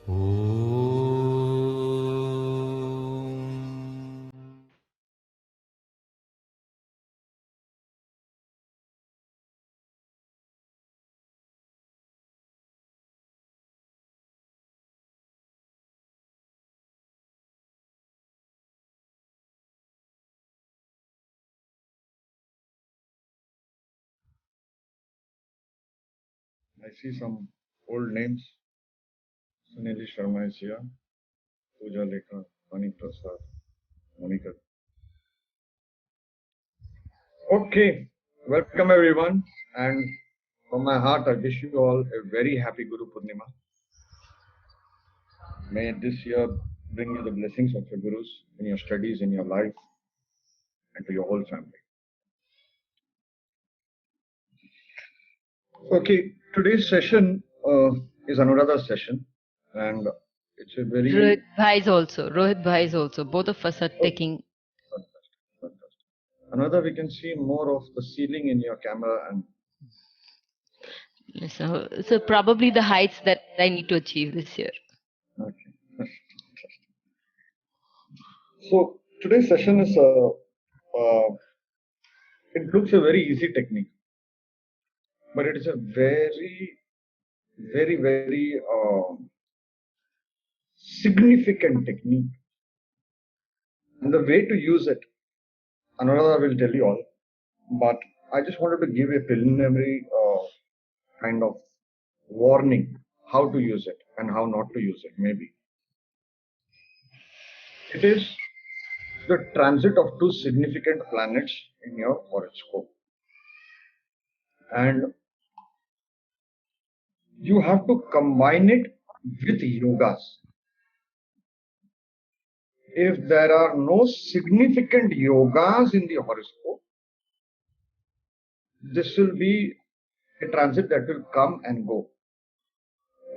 I see some old names. Sunili Sharma is here. Pooja Lekha, Mani Prasad, Monica. Okay, welcome everyone. And from my heart, I wish you all a very happy Guru Purnima. May this year bring you the blessings of your Gurus in your studies, in your life, and to your whole family. Okay, today's session is Anuradha's session, and it's a very Rohit Bhai is also. Both of us are taking. fantastic, fantastic. Anuradha, we can see more of the ceiling in your camera, and So probably the heights that I need to achieve this year. okay. So today's session is it looks a very easy technique, but it is a very significant technique. And the way to use it, Anuradha will tell you all, but I just wanted to give a preliminary kind of warning how to use it and how not to use it, maybe. It is the transit of two significant planets in your horoscope. And you have to combine it with yogas. If there are no significant yogas in the horoscope, this will be a transit that will come and go.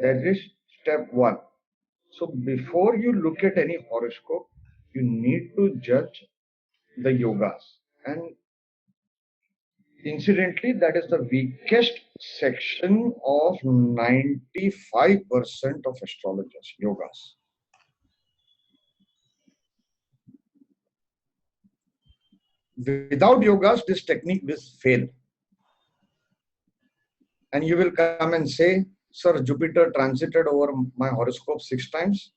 That is step one. So before you look at any horoscope, you need to judge the yogas. And incidentally, that is the weakest section of 95% of astrologers, yogas. Without yogas, this technique will fail. And you will come and say, sir, Jupiter transited over my horoscope 6 times,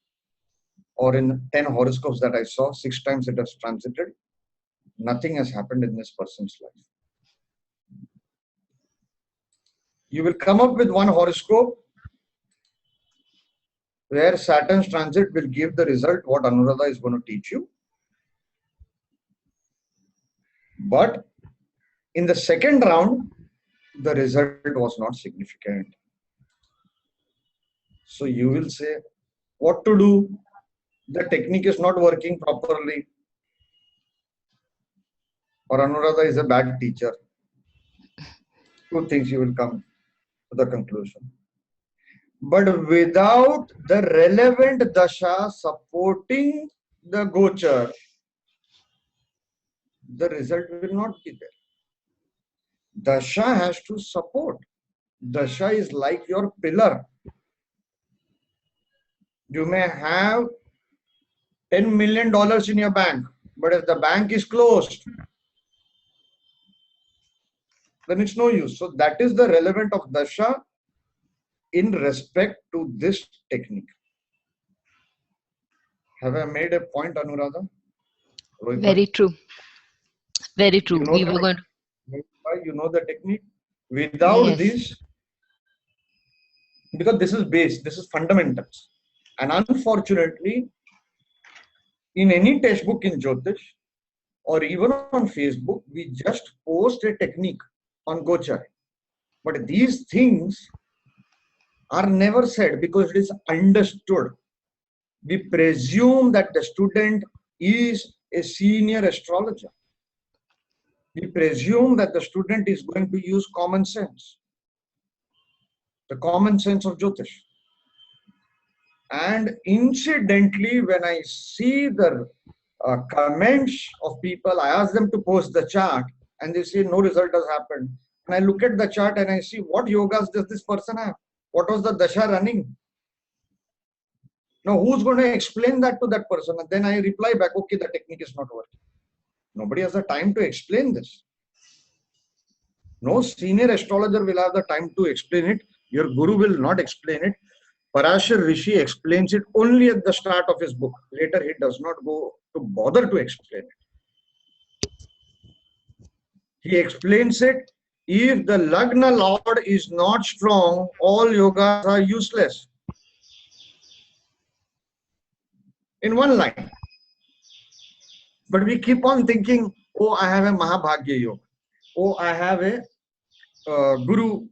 or in 10 horoscopes that I saw, 6 times it has transited. Nothing has happened in this person's life. You will come up with one horoscope where Saturn's transit will give the result what Anuradha is going to teach you. But in the second round, the result was not significant. So you will say, what to do? The technique is not working properly. Or Anuradha is a bad teacher. Two things you will come to the conclusion. But without the relevant dasha supporting the gochar, the result will not be there. Dasha has to support. Dasha is like your pillar. You may have $10 million in your bank, but if the bank is closed, then it's no use. So that is the relevant of dasha in respect to this technique. Have I made a point, Anuradha? Rohit Very true. Very true. You know We were going to. You know the technique. Without this, because this is base, this is fundamentals. And unfortunately, in any textbook in Jyotish or even on Facebook, we just post a technique on Gochar. But these things are never said because it is understood. We presume that the student is a senior astrologer. We presume that the student is going to use common sense, the common sense of Jyotish. And incidentally, when I see the comments of people, I ask them to post the chart and they say no result has happened. And I look at the chart and I see what yogas does this person have? What was the dasha running? Now, who's going to explain that to that person? And then I reply back, okay, the technique is not working. Nobody has the time to explain this. No senior astrologer will have the time to explain it. Your guru will not explain it. Parashar Rishi explains it only at the start of his book. Later, he does not go to bother to explain it. He explains it. If the Lagna Lord is not strong, all yogas are useless. In one line. But we keep on thinking, oh, I have a Mahabhagya Yoga. Oh, I have a Guru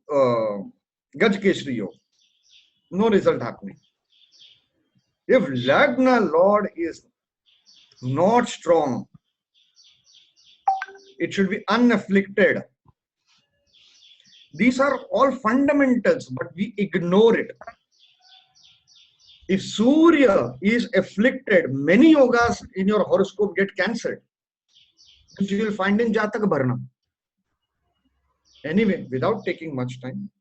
Gajkeshri Yoga. No result happening. If Lagna Lord is not strong, it should be unafflicted. These are all fundamentals, but we ignore it. If Surya is afflicted, many yogas in your horoscope get cancelled. You will find in Jataka Bharna. Anyway, without taking much time,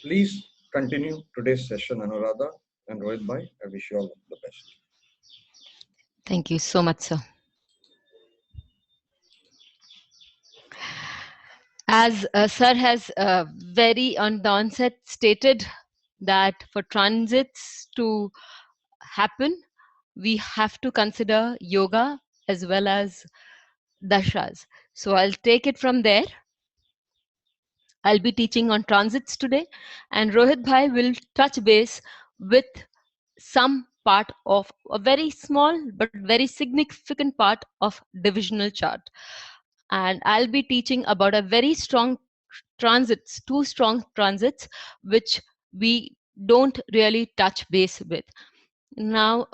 please continue today's session, Anuradha and Rohit Bhai. I wish you all the best. Thank you so much, sir. As sir has very on the onset stated that for transits to happen, we have to consider yoga as well as dashas. So I'll take it from there. I'll be teaching on transits today, and Rohit Bhai will touch base with some part of a very small but very significant part of divisional chart. And I'll be teaching about a very strong transits, two strong transits, which we don't really touch base with. Now,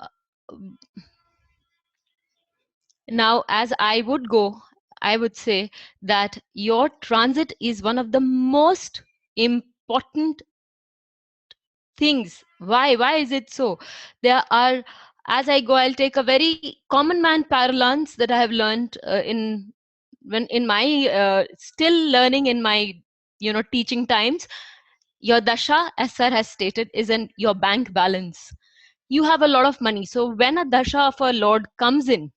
as I would go, I would say that your transit is one of the most important things. Why is it so? There are, as I go, I'll take a very common man parlance that I have learned in my still learning in my teaching times. Your dasha, as sir has stated, is in your bank balance. You have a lot of money, so when a dasha of a lord comes in,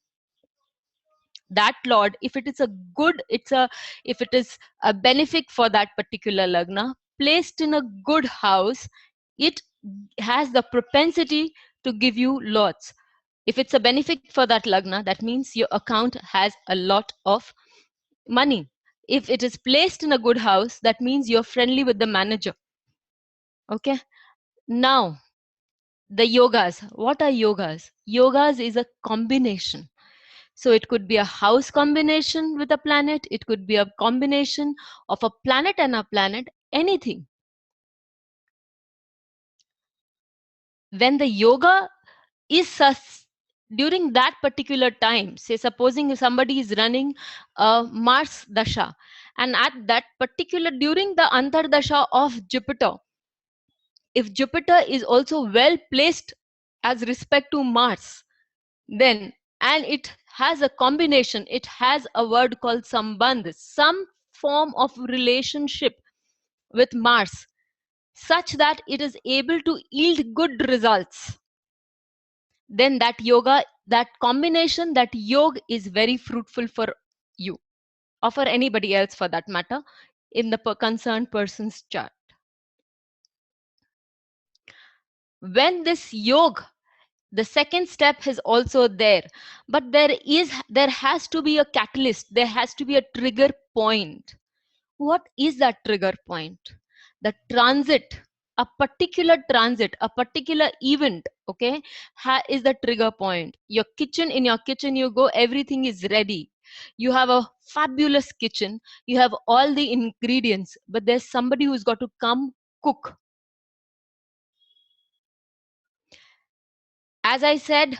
that lord, if it is a good, if it is a benefic for that particular lagna placed in a good house, it has the propensity to give you lots. If it's a benefic for that lagna, that means your account has a lot of money. If it is placed in a good house, that means you're friendly with the manager. Okay, now the yogas. What are yogas? Yogas is a combination. So it could be a house combination with a planet. It could be a combination of a planet and a planet, anything. When the yoga is during that particular time, say supposing if somebody is running a Mars dasha, and at that particular, during the Antardasha of Jupiter, if Jupiter is also well placed as respect to Mars, then, and it has a combination, it has a word called sambandh, some form of relationship with Mars, such that it is able to yield good results, then that yoga, that combination, that yoga is very fruitful for you, or for anybody else for that matter, in the concerned person's chart. When this yoga, the second step is also there, but there has to be a catalyst, there has to be a trigger point. What is that trigger point? The transit, a particular transit, a particular event, okay, is the trigger point. Your kitchen, in your kitchen you go, everything is ready, you have a fabulous kitchen, you have all the ingredients, but there's somebody who's got to come cook. As I said,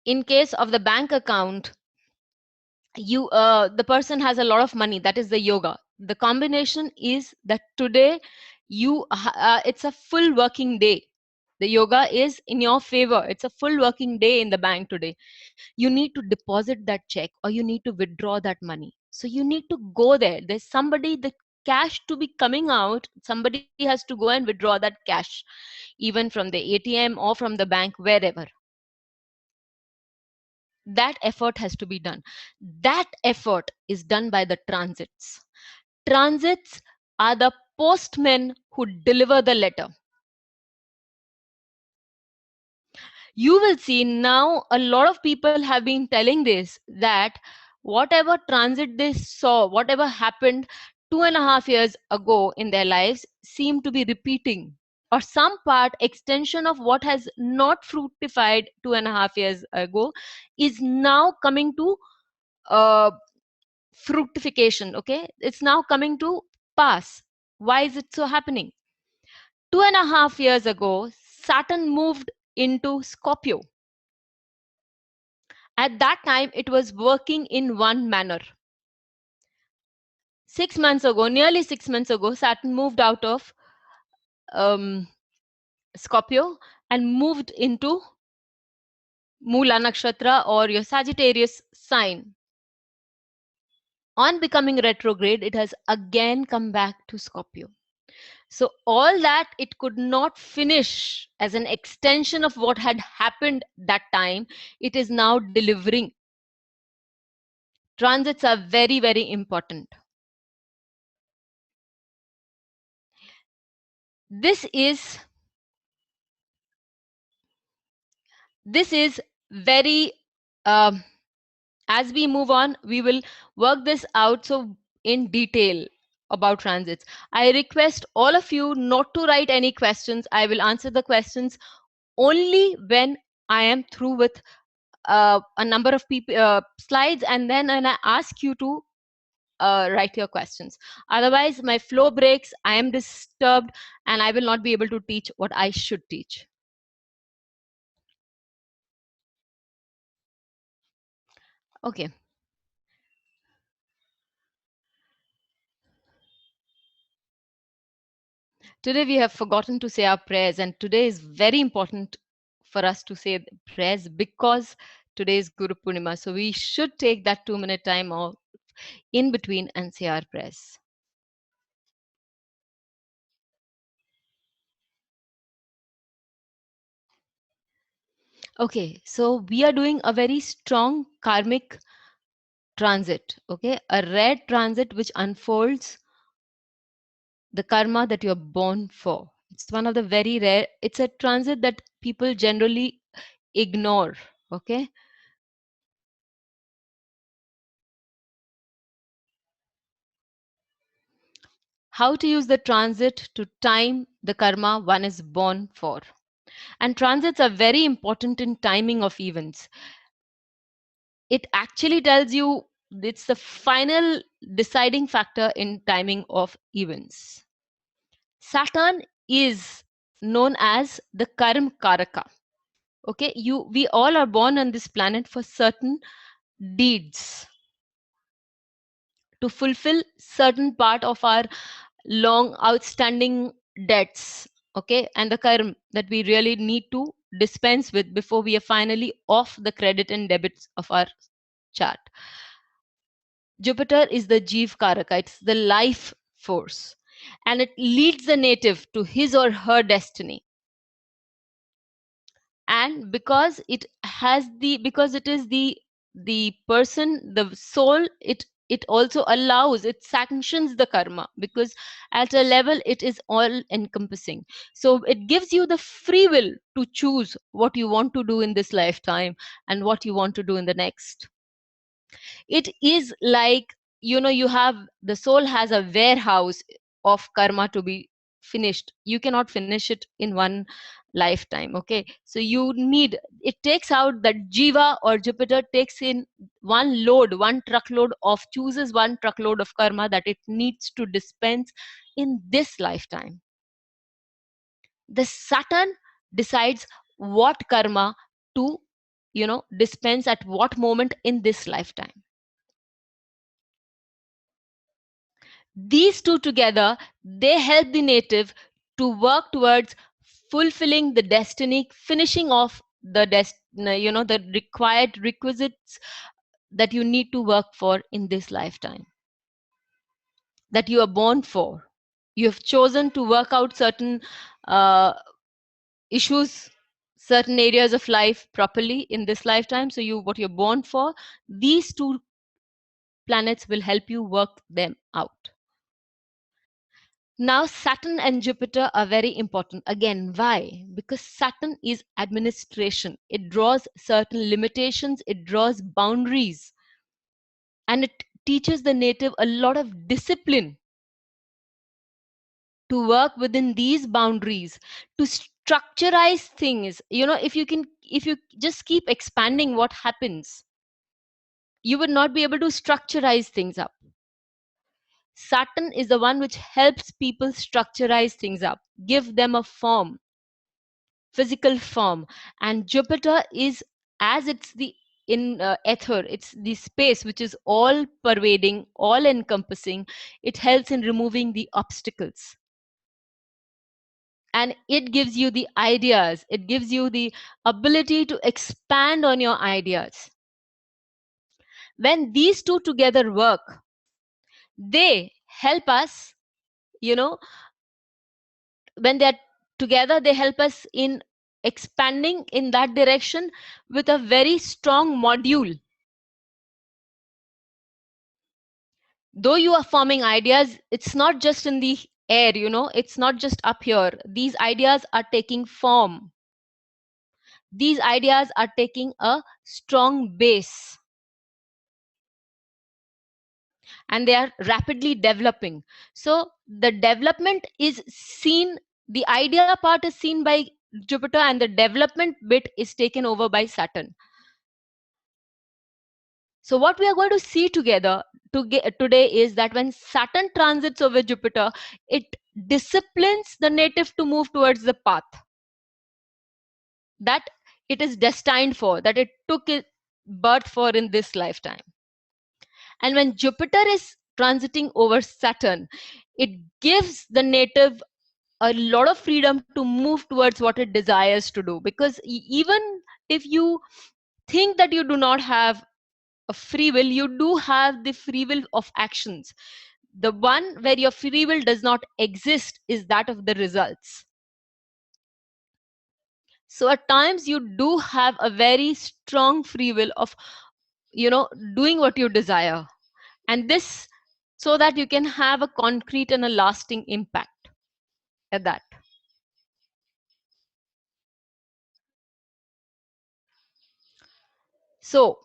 in case of the bank account, you the person has a lot of money, that is the yoga. The combination is that today you it's a full working day, the yoga is in your favor, it's a full working day in the bank today. You need to deposit that check or you need to withdraw that money, so you need to go there. There's somebody, the cash to be coming out, somebody has to go and withdraw that cash, even from the ATM or from the bank, wherever. That effort has to be done. That effort is done by the transits. Transits are the postmen who deliver the letter. You will see now a lot of people have been telling this, that whatever transit they saw, whatever happened 2.5 years ago in their lives, seem to be repeating, or some part extension of what has not fructified 2.5 years ago is now coming to uh, fructification. Okay, it's now coming to pass. Why is it so happening? 2.5 years ago, Saturn moved into Scorpio. At that time, it was working in one manner. 6 months ago, nearly 6 months ago, Saturn moved out of Scorpio and moved into Mula Nakshatra, or your Sagittarius sign. On becoming retrograde, it has again come back to Scorpio. So all that it could not finish as an extension of what had happened that time, it is now delivering. Transits are very, very important. This is very as we move on, we will work this out so in detail about transits. I request all of you not to write any questions. I will answer the questions only when I am through with a number of people slides, and then when I ask you to write your questions. Otherwise, my flow breaks, I am disturbed, and I will not be able to teach what I should teach. Okay. Today we have forgotten to say our prayers, and today is very important for us to say prayers because today is Guru Purnima. So we should take that 2-minute time off in between and say our prayers. Okay, so we are doing a very strong karmic transit, okay, a red transit which unfolds the karma that you're born for. It's one of the very rare, it's a transit that people generally ignore, okay. How to use the transit to time the karma one is born for. And transits are very important in timing of events. It actually tells you, it's the final deciding factor in timing of events. Saturn is known as the Karma Karaka. Okay, we all are born on this planet for certain deeds, to fulfill certain part of our long outstanding debts, okay, and the karma that we really need to dispense with before we are finally off the credit and debits of our chart. Jupiter is the Jeev Karaka, it's the life force, and it leads the native to his or her destiny. And because it is the person, the soul, it also allows, it sanctions the karma, because at a level it is all encompassing. So it gives you the free will to choose what you want to do in this lifetime and what you want to do in the next. It is like, you have, the soul has a warehouse of karma to be finished. You cannot finish it in one lifetime, okay. So you need, it takes out that Jiva or Jupiter takes in one truckload of, chooses one truckload of karma that it needs to dispense in this lifetime. The Saturn decides what karma to dispense at what moment in this lifetime. These two together, they help the native to work towards fulfilling the destiny, finishing off the the required requisites that you need to work for in this lifetime. that you are born for. You have chosen to work out certain issues, certain areas of life properly in this lifetime. So what you're born for, these two planets will help you work them out. Now, Saturn and Jupiter are very important. Again, why? Because Saturn is administration. It draws certain limitations, it draws boundaries, and it teaches the native a lot of discipline to work within these boundaries, to structureize things. If you just keep expanding, what happens? You would not be able to structureize things up. Saturn is the one which helps people structureize things up, give them a form, physical form. And Jupiter is, as it's the in ether, it's the space which is all pervading, all encompassing. It helps in removing the obstacles, and it gives you the ideas, it gives you the ability to expand on your ideas. When these two together work, they help us, when they're together, they help us in expanding in that direction with a very strong module. Though you are forming ideas, it's not just in the air, it's not just up here. These ideas are taking form. These ideas are taking a strong base, and they are rapidly developing. So the development is seen, the idea part is seen by Jupiter, and the development bit is taken over by Saturn. So what we are going to see together today is that when Saturn transits over Jupiter, it disciplines the native to move towards the path that it is destined for, that it took birth for in this lifetime. And when Jupiter is transiting over Saturn, it gives the native a lot of freedom to move towards what it desires to do. Because even if you think that you do not have a free will, you do have the free will of actions. The one where your free will does not exist is that of the results. So at times you do have a very strong free will of doing what you desire, and this, so that you can have a concrete and a lasting impact at that. So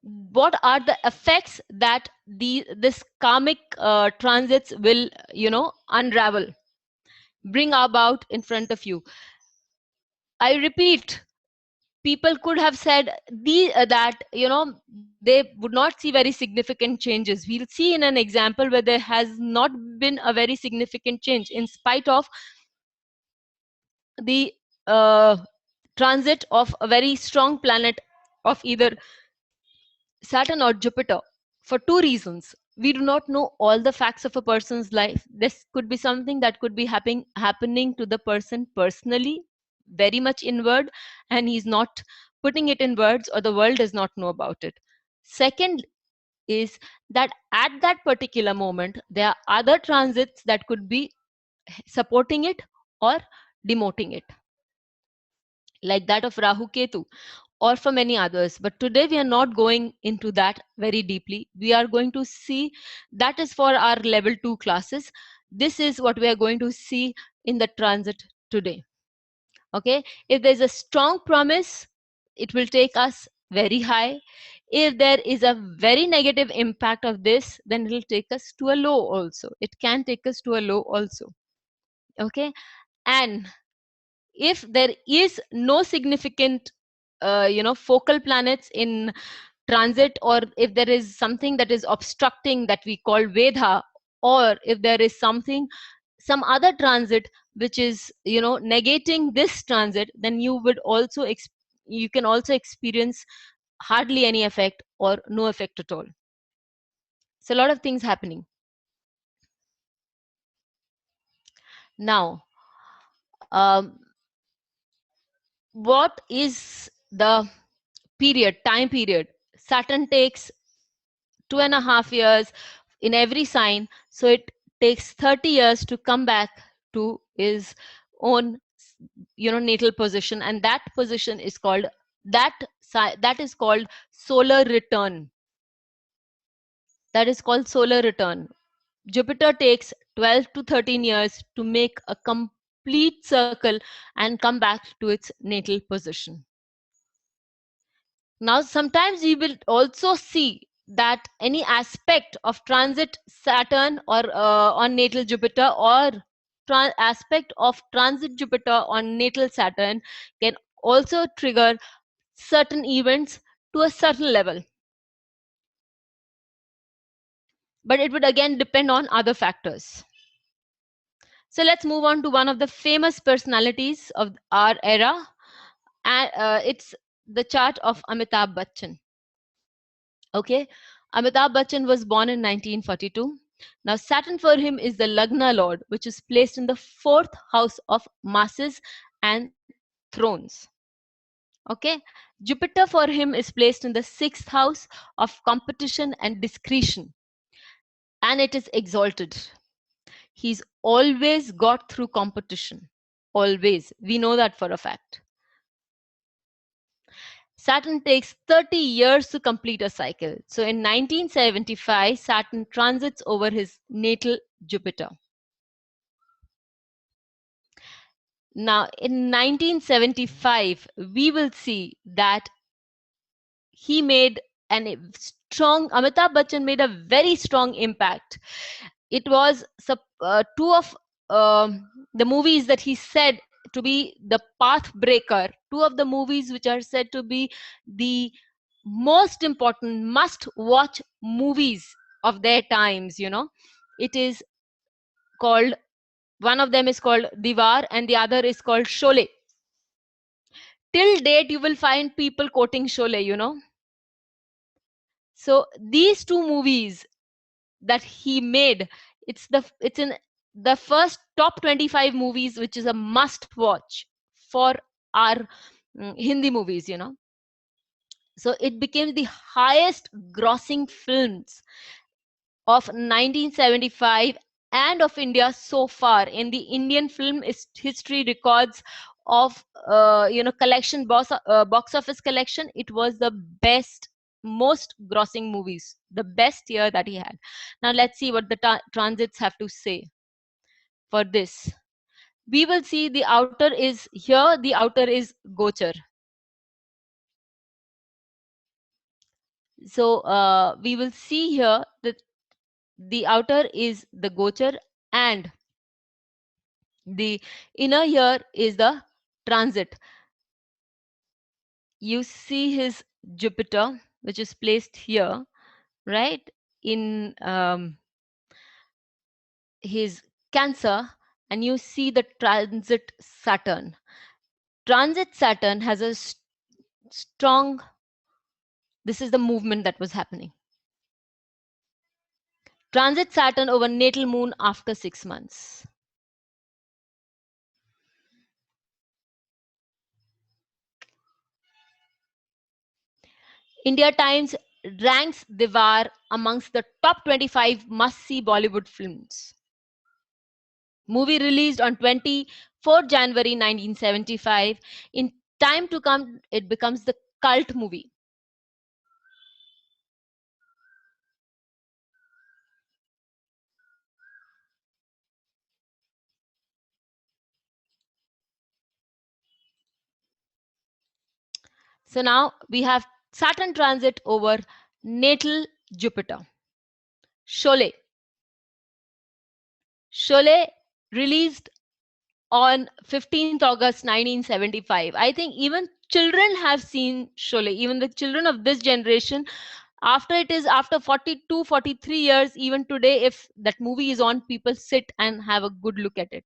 what are the effects that this karmic transits will unravel, bring about in front of you? I repeat, people could have said that they would not see very significant changes. We'll see in an example where there has not been a very significant change in spite of the transit of a very strong planet of either Saturn or Jupiter, for two reasons. We do not know all the facts of a person's life. This could be something that could be happening to the person personally, very much inward, and he's not putting it in words, or the world does not know about it. Second is that at that particular moment, there are other transits that could be supporting it or demoting it, like that of Rahu Ketu, or for many others. But today we are not going into that very deeply. We are going to see, that is for our level 2 classes. This is what we are going to see in the transit today. Okay, if there's a strong promise, it will take us very high. If there is a very negative impact of this, then it will take us to a low also. It can take us to a low also. Okay, and if there is no significant focal planets in transit, or if there is something that is obstructing, that we call Vedha, or if there is some other transit which is negating this transit, then you can also experience hardly any effect or no effect at all. So a lot of things happening now. What is the time period? Saturn takes 2.5 years in every sign. So it takes 30 years to come back to his own, natal position, and that position is called, that is called solar return. That is called solar return. Jupiter takes 12 to 13 years to make a complete circle and come back to its natal position. Now, sometimes we will also see that any aspect of transit Saturn or on natal Jupiter, or aspect of transit Jupiter on natal Saturn, can also trigger certain events to a certain level. But it would again depend on other factors. So let's move on to one of the famous personalities of our era, and it's the chart of Amitabh Bachchan. Okay, Amitabh Bachchan was born in 1942. Now, Saturn for him is the Lagna Lord, which is placed in the fourth house of masses and thrones. Okay, Jupiter for him is placed in the sixth house of competition and discretion, and it is exalted. He's always got through competition. Always. We know that for a fact. Saturn takes 30 years to complete a cycle. So in 1975, Saturn transits over his natal Jupiter. Now, in 1975, we will see that he made Amitabh Bachchan made a very strong impact. It was two of the movies that he said to be the path breaker, two of the movies which are said to be the most important must watch movies of their times. It is called, one of them is called Diwar and the other is called Sholay. Till date you will find people quoting Sholay. So these two movies that he made, it's in the first top 25 movies which is a must watch for our Hindi movies. So it became the highest grossing films of 1975 and of India so far in the Indian film history records of collection, box office collection. It was the best, most grossing movies, the best year that he had. Now let's see what the transits have to say for this. We will see the outer is here, the outer is Gochar. So we will see here that the outer is the Gochar and the inner here is the transit. You see his Jupiter, which is placed here, right, in his Cancer, and you see the transit Saturn. Transit Saturn has a strong, this is the movement that was happening. Transit Saturn over natal moon after 6 months. India Times ranks Diwar amongst the top 25 must-see Bollywood films. Movie released on 24 January 1975. In time to come, it becomes the cult movie. So now we have Saturn transit over natal Jupiter. Sholay. Sholay released on 15th August 1975. I think even children have seen Sholay, even the children of this generation. After 42, 43 years, even today, if that movie is on, people sit and have a good look at it.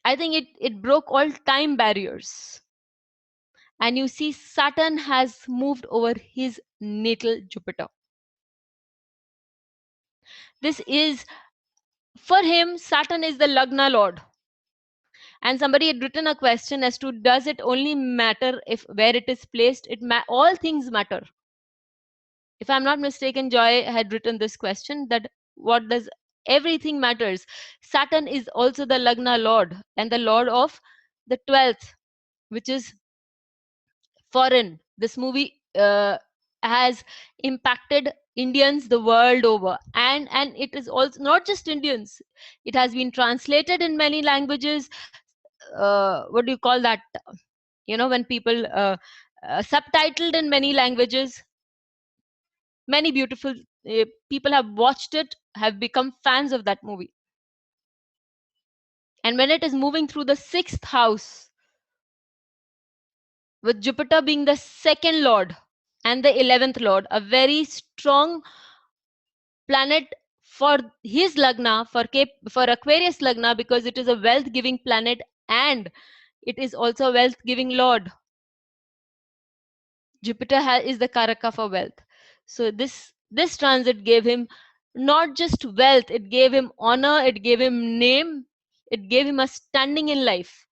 I think it broke all time barriers. And you see Saturn has moved over his natal Jupiter. This is, for him, Saturn is the Lagna Lord. And somebody had written a question as to, does it only matter if where it is placed? All things matter. If I'm not mistaken, Joy had written this question, that what does everything matters. Saturn is also the Lagna lord and the lord of the 12th, which is foreign. This movie has impacted Indians the world over, and it is also not just Indians. It has been translated in many languages. What do you call that? When people subtitled in many languages. Many beautiful people have watched it, have become fans of that movie. And when it is moving through the 6th house, with Jupiter being the 2nd lord and the 11th lord, a very strong planet for his lagna, for Aquarius lagna, because it is a wealth giving planet and it is also a wealth giving lord. Jupiter is the karaka for wealth. So this transit gave him not just wealth, it gave him honor, it gave him name, it gave him a standing in life.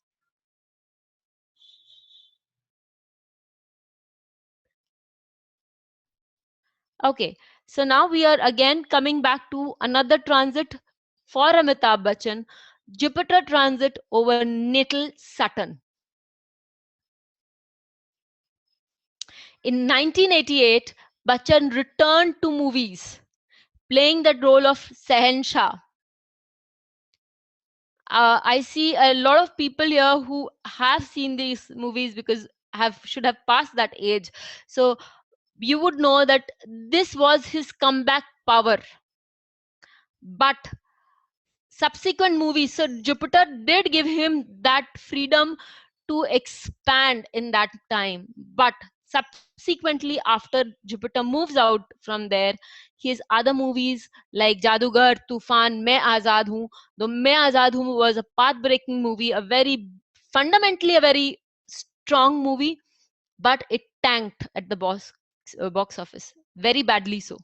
Okay, so now we are again coming back to another transit for Amitabh Bachchan, Jupiter transit over natal Saturn. In 1988, Bachchan returned to movies, playing the role of Sehenshah. I see a lot of people here who have seen these movies because should have passed that age. So you would know that this was his comeback power. But subsequent movies, so Jupiter did give him that freedom to expand in that time. But subsequently, after Jupiter moves out from there, his other movies like Jadugar, Tufan, Main Azad Hoon. The Main Azad Hoon was a path-breaking movie, fundamentally a very strong movie, but it tanked at the box office, very badly so.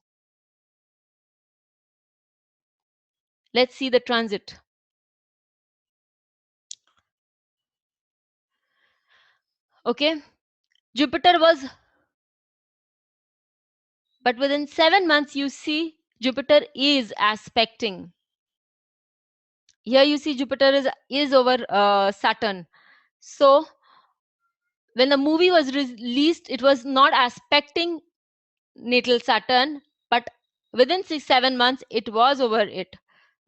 Let's see the transit. Okay, Jupiter was, but within 7 months, you see Jupiter is aspecting. Here you see Jupiter is over Saturn. So when the movie was released, it was not aspecting natal Saturn, but within 6-7 months, it was over it.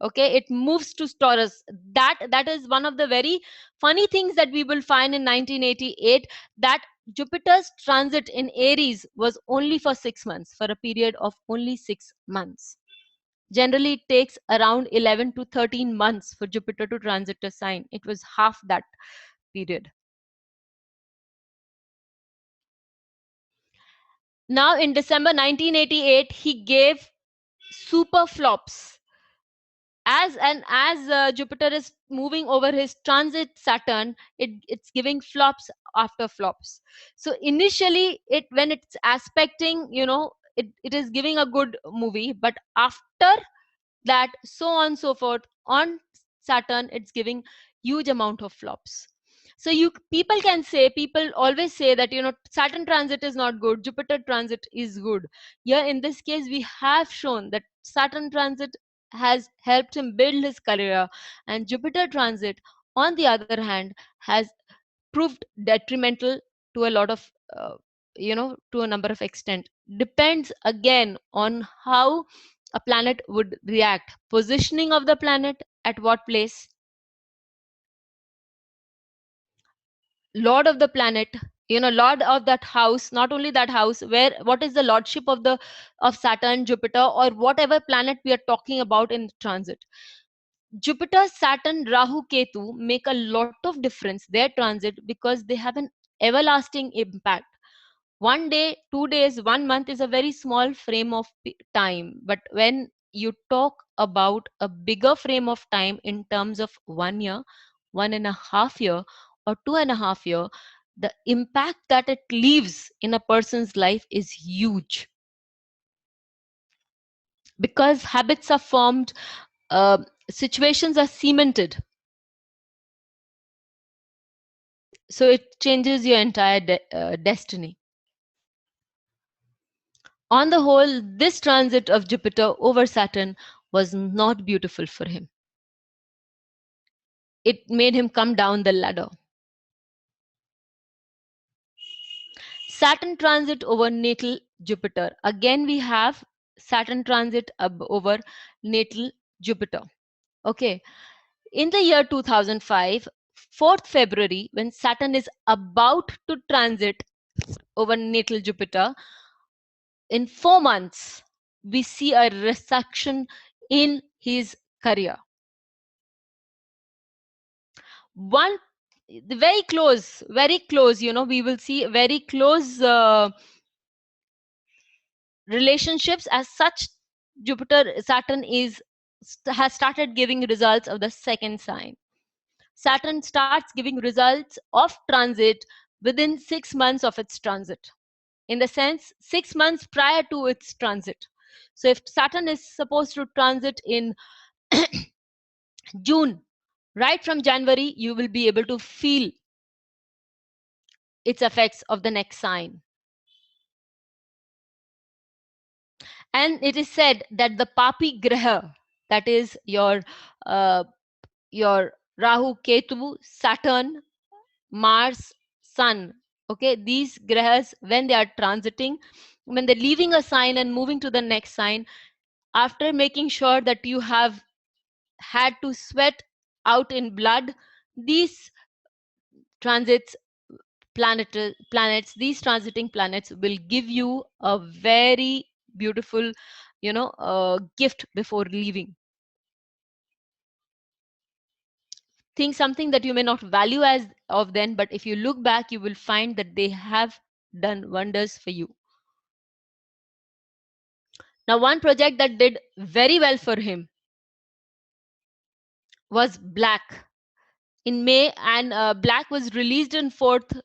Okay, it moves to Taurus. That is one of the very funny things that we will find in 1988, that Jupiter's transit in Aries was only for 6 months, for a period of only 6 months. Generally, it takes around 11 to 13 months for Jupiter to transit a sign. It was half that period. Now, in December 1988, he gave super flops. As Jupiter is moving over his transit Saturn, it's giving flops after flops. So initially, when it's aspecting, it is giving a good movie, but after that, so on so forth, on Saturn, it's giving huge amount of flops. So people always say that Saturn transit is not good, Jupiter transit is good. Here in this case, we have shown that Saturn transit has helped him build his career, and Jupiter transit, on the other hand, has proved detrimental to a lot of to a number of extent. Depends again on how a planet would react, positioning of the planet, at what place, lord of the planet, lord of that house, not only that house, what is the lordship of Saturn, Jupiter, or whatever planet we are talking about in transit. Jupiter, Saturn, Rahu, Ketu make a lot of difference, their transit, because they have an everlasting impact. 1 day, 2 days, 1 month is a very small frame of time. But when you talk about a bigger frame of time in terms of 1 year, 1.5 year, or 2.5 year, the impact that it leaves in a person's life is huge. Because habits are formed, situations are cemented. So it changes your entire destiny. On the whole, this transit of Jupiter over Saturn was not beautiful for him. It made him come down the ladder. Saturn transit over natal Jupiter. Again, we have Saturn transit over natal Jupiter. Okay. In the year 2005, 4th February, when Saturn is about to transit over natal Jupiter, in 4 months, we see a reduction in his career. One very close, we will see very close relationships. As such, Jupiter Saturn has started giving results of the second sign. Saturn starts giving results of transit within 6 months of its transit, in the sense 6 months prior to its transit. So if Saturn is supposed to transit in June, right from January you will be able to feel its effects of the next sign. And it is said that the Papi Graha, that is your Rahu, Ketu, Saturn, Mars, Sun, okay, these grahas, when they are transiting, when they're leaving a sign and moving to the next sign, after making sure that you have had to sweat out in blood, these transits planets, these transiting planets will give you a very beautiful gift before leaving. Think something that you may not value as of then, but if you look back you will find that they have done wonders for you. Now, one project that did very well for him was Black in May, and Black was released on 4th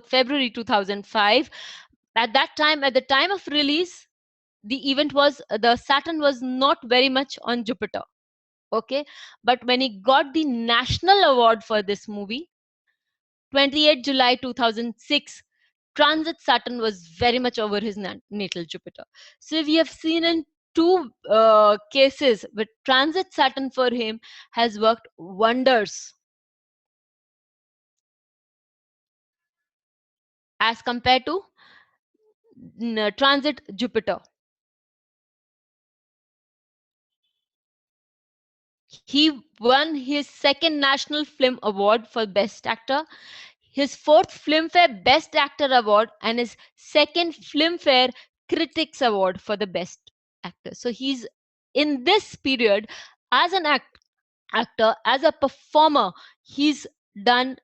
February 2005. At the time of release, the event was the Saturn was not very much on Jupiter. Okay, but when he got the national award for this movie, 28 July 2006, transit Saturn was very much over his natal Jupiter. So we have seen in two cases where transit Saturn for him has worked wonders as compared to transit Jupiter. He won his second National Film Award for Best Actor, his fourth Filmfare Best Actor Award, and his second Filmfare Critics Award for the Best Actor. So he's in this period as an actor, as a performer, he's done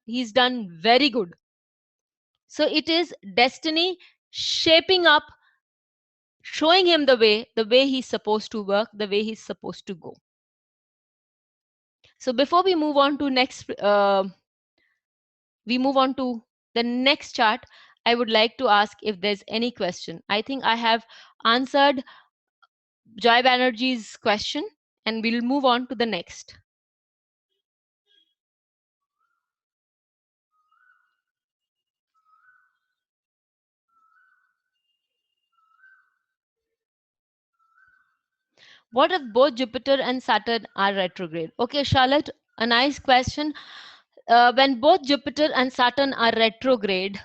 very good. So it is destiny shaping up, showing him the way he's supposed to work, the way he's supposed to go. So before we move on to the next chart, I would like to ask if there's any question. I think I have answered Joy Banerjee's question, and we'll move on to the next. What if both Jupiter and Saturn are retrograde? Okay, Charlotte, a nice question. When both Jupiter and Saturn are retrograde,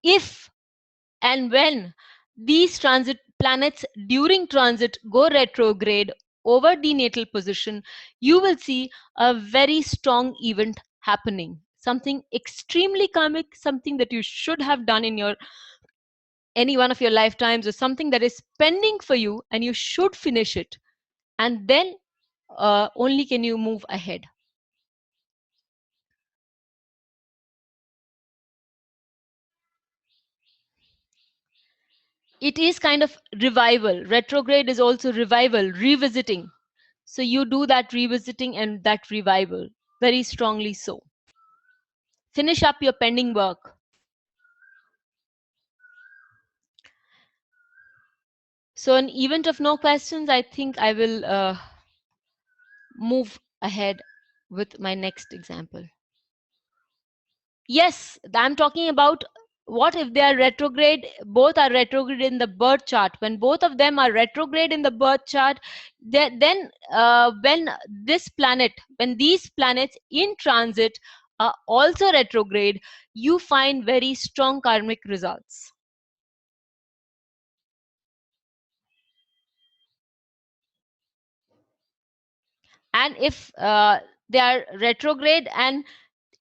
if and when these transit planets during transit go retrograde over the natal position, you will see a very strong event happening. Something extremely karmic, something that you should have done in any one of your lifetimes, or something that is pending for you and you should finish it. And then only can you move ahead. It is kind of revival. Retrograde is also revival, revisiting. So you do that revisiting and that revival very strongly. So finish up your pending work. So an event of no questions, I think I will move ahead with my next example. Yes, I'm talking about what if they are retrograde? Both are retrograde in the birth chart. When both of them are retrograde in the birth chart, then when these planets in transit are also retrograde, you find very strong karmic results. And if they are retrograde and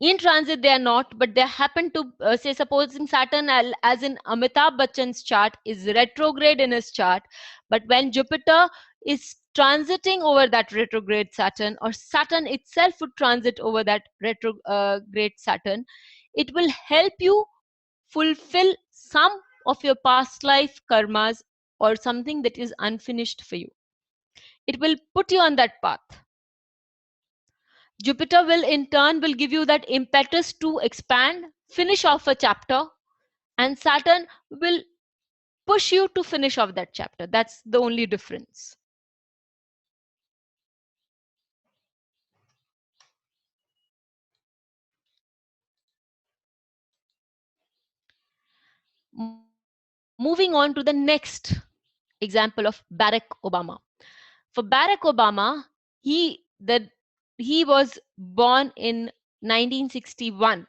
in transit they are not, but they happen to say, supposing Saturn, as in Amitabh Bachchan's chart, is retrograde in his chart, but when Jupiter is transiting over that retrograde Saturn, or Saturn itself would transit over that retrograde Saturn, it will help you fulfill some of your past life karmas or something that is unfinished for you. It will put you on that path. Jupiter will in turn will give you that impetus to expand, finish off a chapter, and Saturn will push you to finish off that chapter. That's the only difference. Moving on to the next example of Barack Obama. For Barack Obama, he was born in 1961.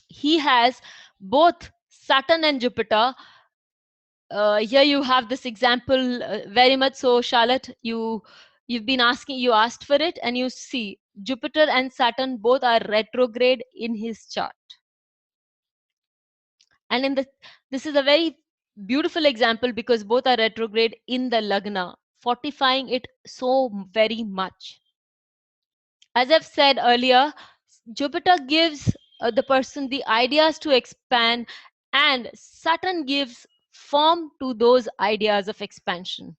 He has both Saturn and Jupiter. Here you have this example, very much so, Charlotte. You've been asking, you asked for it, and you see Jupiter and Saturn both are retrograde in his chart. And this is a very beautiful example because both are retrograde in the Lagna, fortifying it so very much. As I've said earlier, Jupiter gives the person the ideas to expand, and Saturn gives form to those ideas of expansion.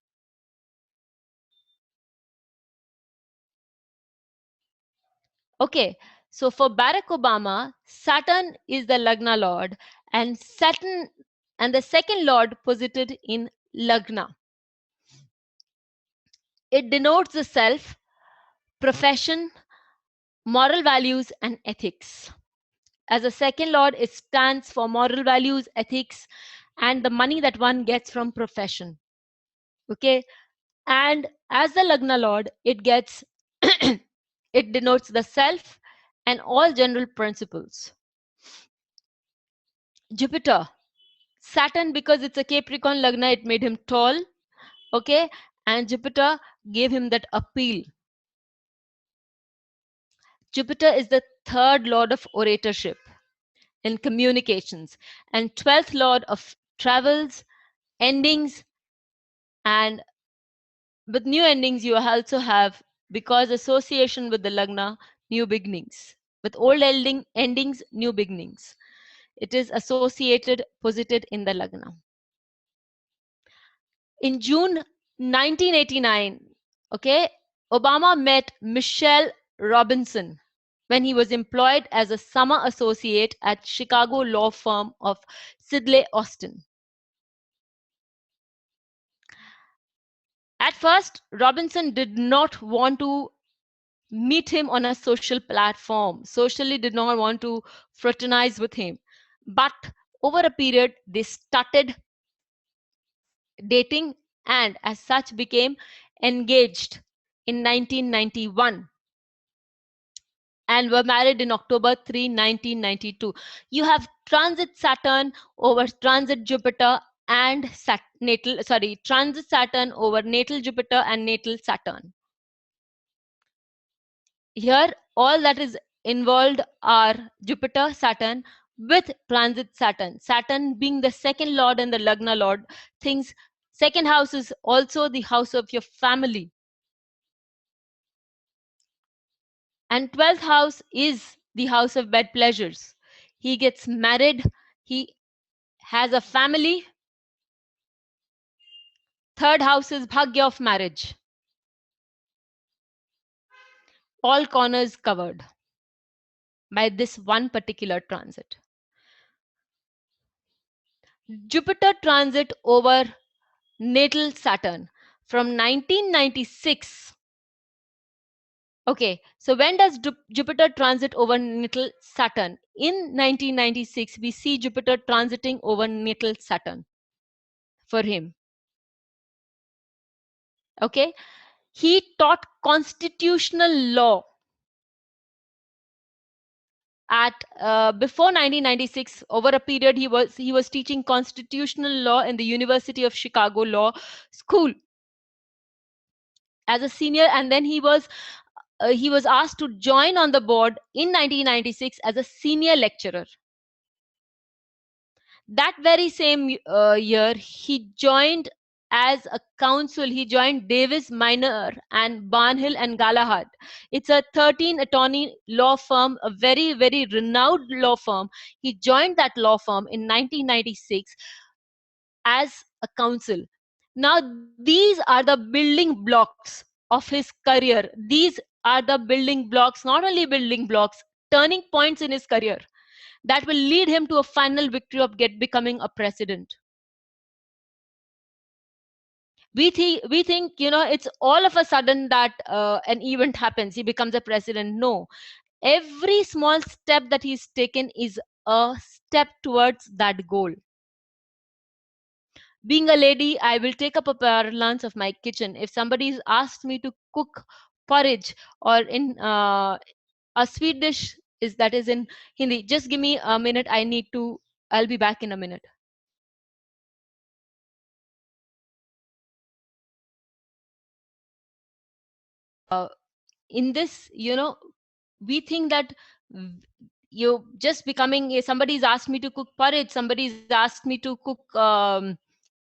Okay, so for Barack Obama, Saturn is the Lagna lord, and the second lord posited in Lagna. It denotes the self, profession, moral values, and ethics. As a second lord, it stands for moral values, ethics, and the money that one gets from profession. Okay, and as the Lagna lord, it gets it denotes the self and all general principles. Jupiter, Saturn, because it's a Capricorn Lagna, it made him tall. Okay, and Jupiter gave him that appeal. Jupiter is the third lord of oratorship and communications, and 12th lord of travels, endings, and with new endings you also have, because association with the Lagna, new beginnings. With old endings, new beginnings. It is associated, posited in the Lagna. In June 1989, okay, Obama met Michelle Robinson when he was employed as a summer associate at Chicago law firm of Sidley Austin. At first, Robinson did not want to meet him on a social platform, socially did not want to fraternize with him. But over a period, they started dating and as such became engaged in 1991 and were married in October 3, 1992. You have transit Saturn over transit Jupiter and transit Saturn over natal Jupiter and natal Saturn. Here, all that is involved are Jupiter, Saturn with transit Saturn. Saturn being the second lord and the Lagna lord, things. Second house is also the house of your family. And 12th house is the house of bed pleasures. He gets married, he has a family. Third house is Bhagya of marriage. All corners covered by this one particular transit. Jupiter transit over natal Saturn from 1996. Okay, so when does Jupiter transit over natal Saturn? In 1996, we see Jupiter transiting over natal Saturn for him. Okay, he taught constitutional law at before 1996. Over a period, he was teaching constitutional law in the University of Chicago Law School as a senior, and then he was asked to join on the board in 1996 as a senior lecturer. That very same year, he joined as a counsel. He joined Davis, Minor, and Barnhill and Galahad. It's a 13 attorney law firm, a very, very renowned law firm. He joined that law firm in 1996 as a counsel. Now, these are the building blocks of his career. These are the building blocks, not only building blocks, turning points in his career that will lead him to a final victory of becoming a president. We think, it's all of a sudden that an event happens, he becomes a president. No, every small step that he's taken is a step towards that goal. Being a lady, I will take up a parlance of my kitchen. If somebody's asked me to cook porridge, or in a sweet dish that is in Hindi, just give me a minute, I'll be back in a minute. In this, we think that you just becoming somebody's asked me to cook porridge, somebody's asked me to cook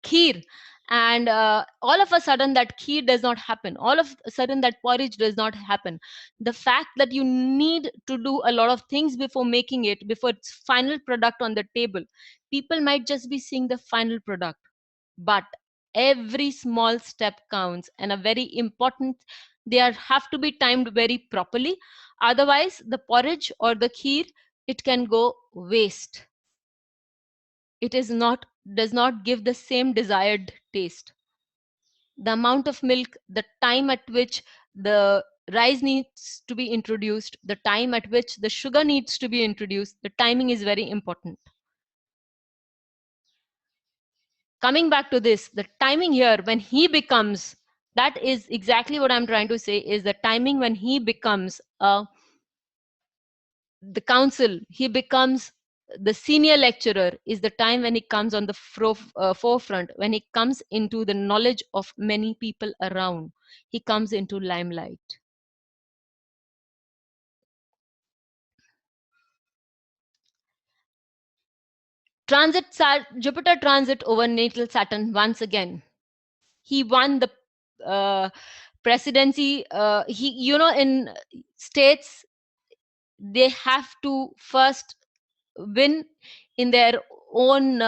kheer, and all of a sudden that kheer does not happen, all of a sudden that porridge does not happen. The fact that you need to do a lot of things before making it, before its final product on the table, people might just be seeing the final product, but every small step counts, and a very important, they have to be timed very properly. Otherwise, the porridge or the kheer, it can go waste. It does not give the same desired taste. The amount of milk, the time at which the rice needs to be introduced, the time at which the sugar needs to be introduced, the timing is very important. Coming back to this, the timing here, when he becomes, that is exactly what I'm trying to say, is the timing when he becomes the counsel, he becomes the senior lecturer, is the time when he comes on the forefront, when he comes into the knowledge of many people around, he comes into limelight. Jupiter transit over natal Saturn once again. He won the presidency. In states, they have to first win in their own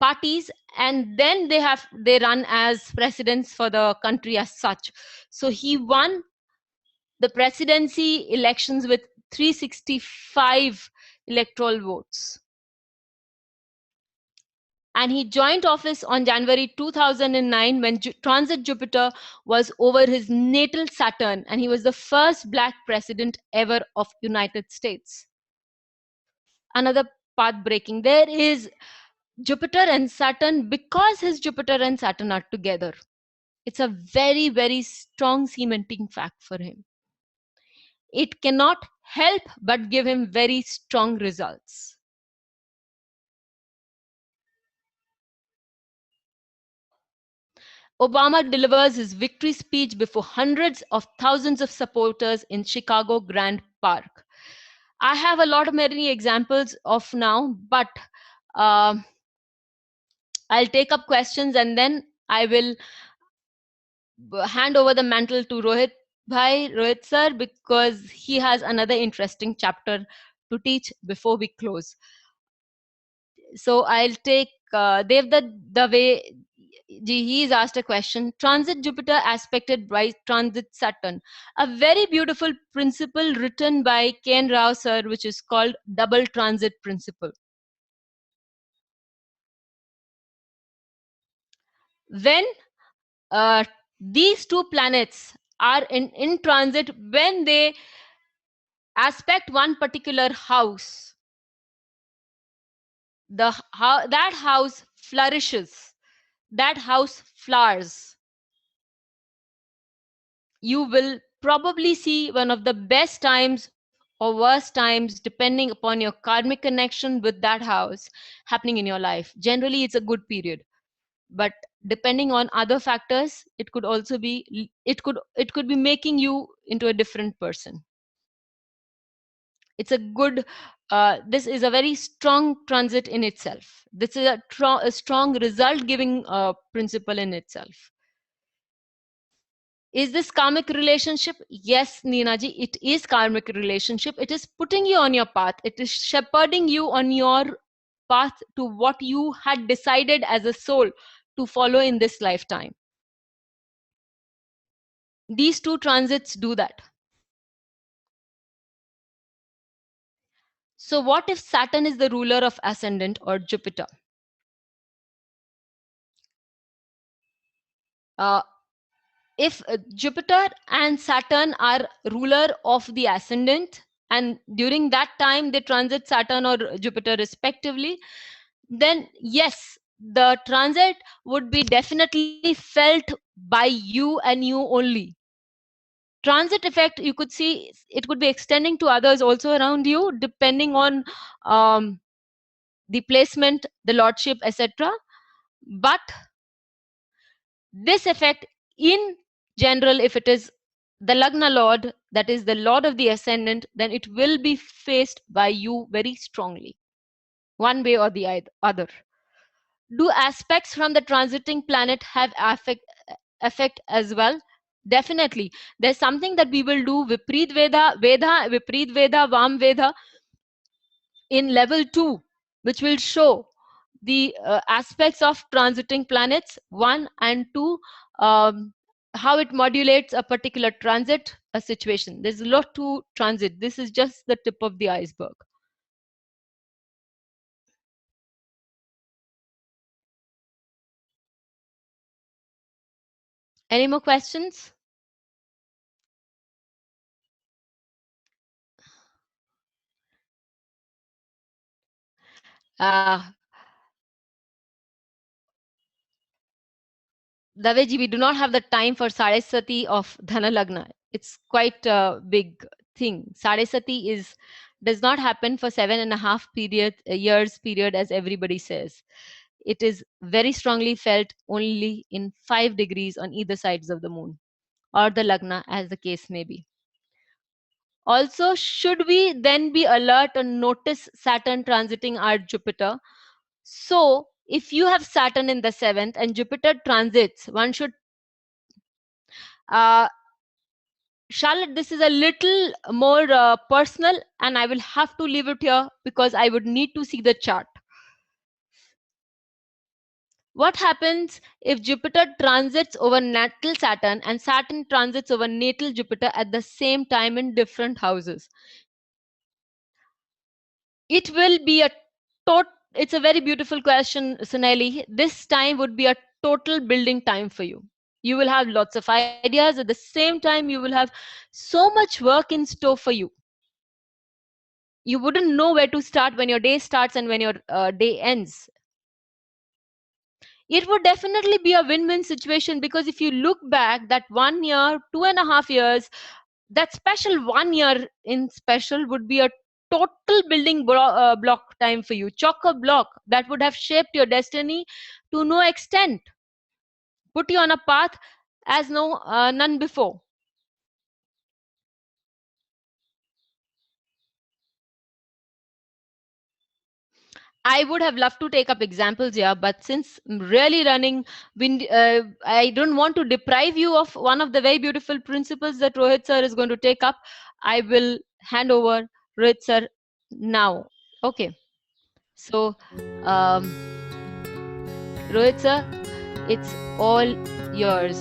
parties, and then they run as presidents for the country as such. So he won the presidency elections with 365 electoral votes, and he joined office on January 2009 when transit Jupiter was over his natal Saturn, and he was the first Black president ever of United States. Another path breaking, there is Jupiter and Saturn, because his Jupiter and Saturn are together. It's a very, very strong cementing fact for him. It cannot help but give him very strong results. Obama delivers his victory speech before hundreds of thousands of supporters in Chicago Grand Park. I have a lot of many examples of now, but I'll take up questions and then I will hand over the mantle to Rohit sir, because he has another interesting chapter to teach before we close. So I'll take the way he's asked a question. Transit Jupiter aspected by transit Saturn. A very beautiful principle written by Ken Rao sir, which is called double transit principle. When these two planets are in transit, when they aspect one particular house, that house flourishes, that house flowers. You will probably see one of the best times or worst times, depending upon your karmic connection with that house, happening in your life. Generally, it's a good period, but depending on other factors, it could also be, it could be making you into a different person. It's a good, this is a very strong transit in itself. This is a strong result giving principle in itself. Is this karmic relationship? Yes, Neenaji, it is karmic relationship. It is putting you on your path. It is shepherding you on your path to what you had decided as a soul to follow in this lifetime. These two transits do that. So what if Saturn is the ruler of ascendant or Jupiter? If Jupiter and Saturn are ruler of the ascendant, and during that time they transit Saturn or Jupiter respectively, then yes, the transit would be definitely felt by you and you only. Transit effect, you could see it could be extending to others also around you, depending on the placement, the lordship, etc. But this effect in general, if it is the Lagna Lord, that is the Lord of the Ascendant, then it will be faced by you very strongly, one way or the other. Do aspects from the transiting planet have effect as well? Definitely. There's something that we will do, Vipreet Veda, Vipreet Veda, Vam Veda, in level 2, which will show the aspects of transiting planets 1 and 2, how it modulates a particular transit, a situation. There's a lot to transit. This is just the tip of the iceberg. Any more questions? Daveji, we do not have the time for Sadesati of Dhanalagna. It's quite a big thing. Sadesati does not happen for 7.5 years period, as everybody says. It is very strongly felt only in 5 degrees on either sides of the moon, or the Lagna, as the case may be. Also, should we then be alert and notice Saturn transiting our Jupiter? So, if you have Saturn in the 7th and Jupiter transits, one should Charlotte, this is a little more personal, and I will have to leave it here because I would need to see the chart. What happens if Jupiter transits over natal Saturn and Saturn transits over natal Jupiter at the same time in different houses? It will be it's a very beautiful question, Suneli. This time would be a total building time for you. You will have lots of ideas. At the same time, you will have so much work in store for you. You wouldn't know where to start when your day starts and when your day ends. It would definitely be a win-win situation, because if you look back that 1 year, 2.5 years, that special 1 year in special would be a total building block time for you, chock-a-block that would have shaped your destiny to no extent, put you on a path as none before. I would have loved to take up examples here, but since I'm really running, I don't want to deprive you of one of the very beautiful principles that Rohit sir is going to take up. I will hand over Rohit sir now. Okay. So, Rohit sir, it's all yours.